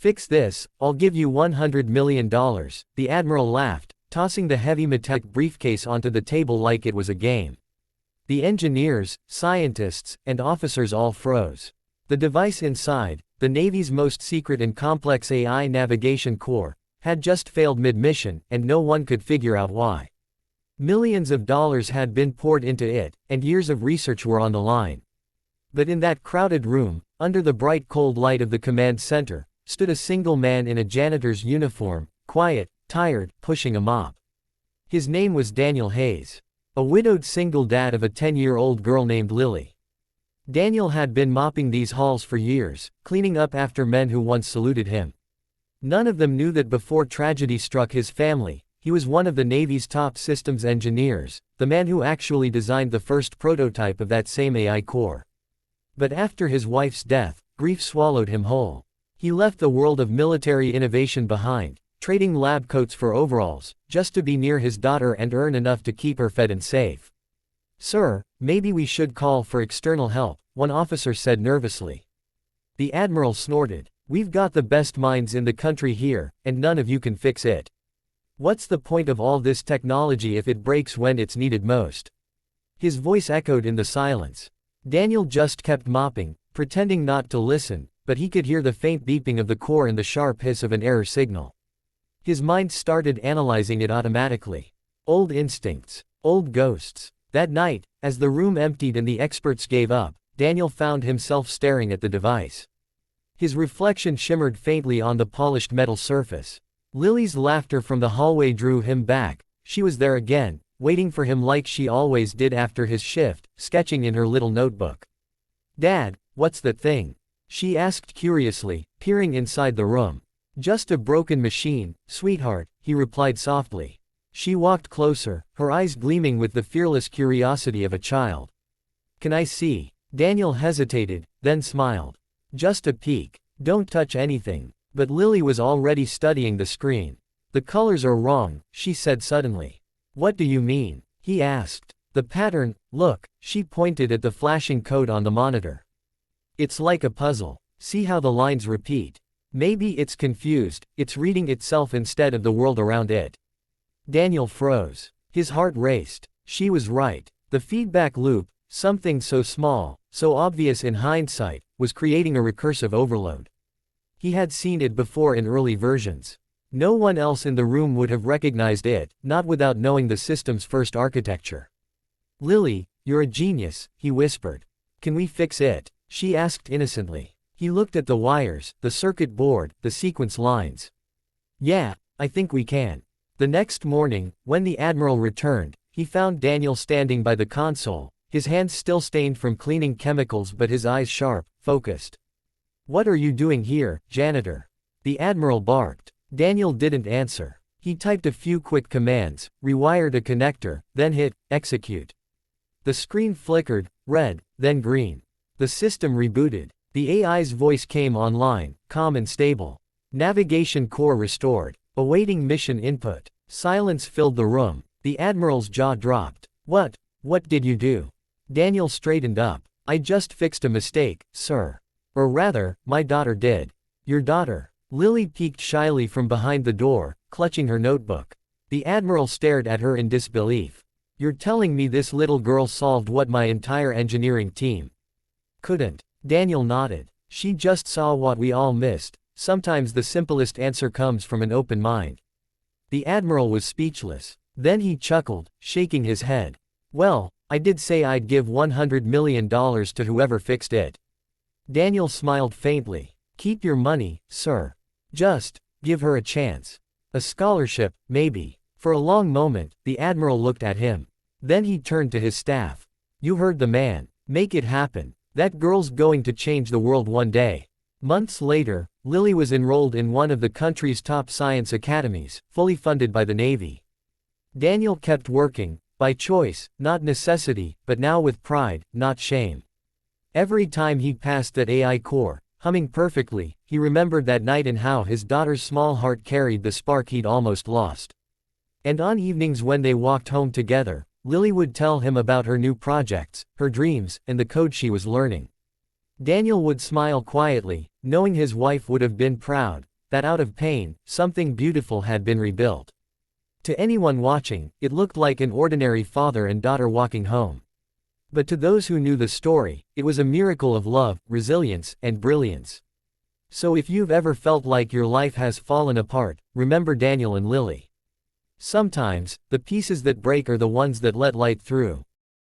Fix this, I'll give you $100 million, the Admiral laughed, tossing the heavy metallic briefcase onto the table like it was a game. The engineers, scientists, and officers all froze. The device inside, the Navy's most secret and complex AI navigation core, had just failed mid-mission, and no one could figure out why. Millions of dollars had been poured into it, and years of research were on the line. But in that crowded room, under the bright cold light of the command center, stood a single man in a janitor's uniform, quiet, tired, pushing a mop. His name was Daniel Hayes, a widowed single dad of a 10-year-old girl named Lily. Daniel had been mopping these halls for years, cleaning up after men who once saluted him. None of them knew that before tragedy struck his family, he was one of the Navy's top systems engineers, the man who actually designed the first prototype of that same AI core. But after his wife's death, grief swallowed him whole. He left the world of military innovation behind, trading lab coats for overalls, just to be near his daughter and earn enough to keep her fed and safe. "Sir, maybe we should call for external help," one officer said nervously. The Admiral snorted. "We've got the best minds in the country here, and none of you can fix it. What's the point of all this technology if it breaks when it's needed most?" His voice echoed in the silence. Daniel just kept mopping, pretending not to listen, but he could hear the faint beeping of the core and the sharp hiss of an error signal. His mind started analyzing it automatically. Old instincts, old ghosts. That night, as the room emptied and the experts gave up, Daniel found himself staring at the device. His reflection shimmered faintly on the polished metal surface. Lily's laughter from the hallway drew him back. She was there again, waiting for him like she always did after his shift, sketching in her little notebook. "Dad, what's that thing?" she asked curiously, peering inside the room. "Just a broken machine, sweetheart," he replied softly. She walked closer, her eyes gleaming with the fearless curiosity of a child. "Can I see?" Daniel hesitated, then smiled. "Just a peek. Don't touch anything." But Lily was already studying the screen. "The colors are wrong," she said suddenly. "What do you mean?" he asked. "The pattern, look," she pointed at the flashing code on the monitor. "It's like a puzzle. See how the lines repeat? Maybe it's confused, it's reading itself instead of the world around it." Daniel froze. His heart raced. She was right. The feedback loop, something so small, so obvious in hindsight, was creating a recursive overload. He had seen it before in early versions. No one else in the room would have recognized it, not without knowing the system's first architecture. "Lily, you're a genius," he whispered. "Can we fix it?" she asked innocently. He looked at the wires, the circuit board, the sequence lines. "Yeah, I think we can." The next morning, when the Admiral returned, he found Daniel standing by the console, his hands still stained from cleaning chemicals but his eyes sharp, focused. "What are you doing here, janitor?" the Admiral barked. Daniel didn't answer. He typed a few quick commands, rewired a connector, then hit execute. The screen flickered, red, then green. The system rebooted. The AI's voice came online, calm and stable. Navigation core restored. Awaiting mission input. Silence filled the room. The Admiral's jaw dropped. What did you do?" Daniel straightened up. "I just fixed a mistake, sir. Or rather, my daughter did." "Your daughter?" Lily peeked shyly from behind the door, clutching her notebook. The Admiral stared at her in disbelief. "You're telling me this little girl solved what my entire engineering team couldn't?" Daniel nodded. "She just saw what we all missed. Sometimes the simplest answer comes from an open mind." The Admiral was speechless. Then he chuckled, shaking his head. "Well, I did say I'd give $100 million to whoever fixed it." Daniel smiled faintly. "Keep your money, sir. Just give her a chance. A scholarship, maybe." For a long moment, the Admiral looked at him. Then he turned to his staff. "You heard the man. Make it happen. That girl's going to change the world one day." Months later, Lily was enrolled in one of the country's top science academies, fully funded by the Navy. Daniel kept working, by choice, not necessity, but now with pride, not shame. Every time he passed that AI core, humming perfectly, he remembered that night and how his daughter's small heart carried the spark he'd almost lost. And on evenings when they walked home together, Lily would tell him about her new projects, her dreams, and the code she was learning. Daniel would smile quietly, knowing his wife would have been proud, that out of pain, something beautiful had been rebuilt. To anyone watching, it looked like an ordinary father and daughter walking home. But to those who knew the story, it was a miracle of love, resilience, and brilliance. So if you've ever felt like your life has fallen apart, remember Daniel and Lily. Sometimes, the pieces that break are the ones that let light through.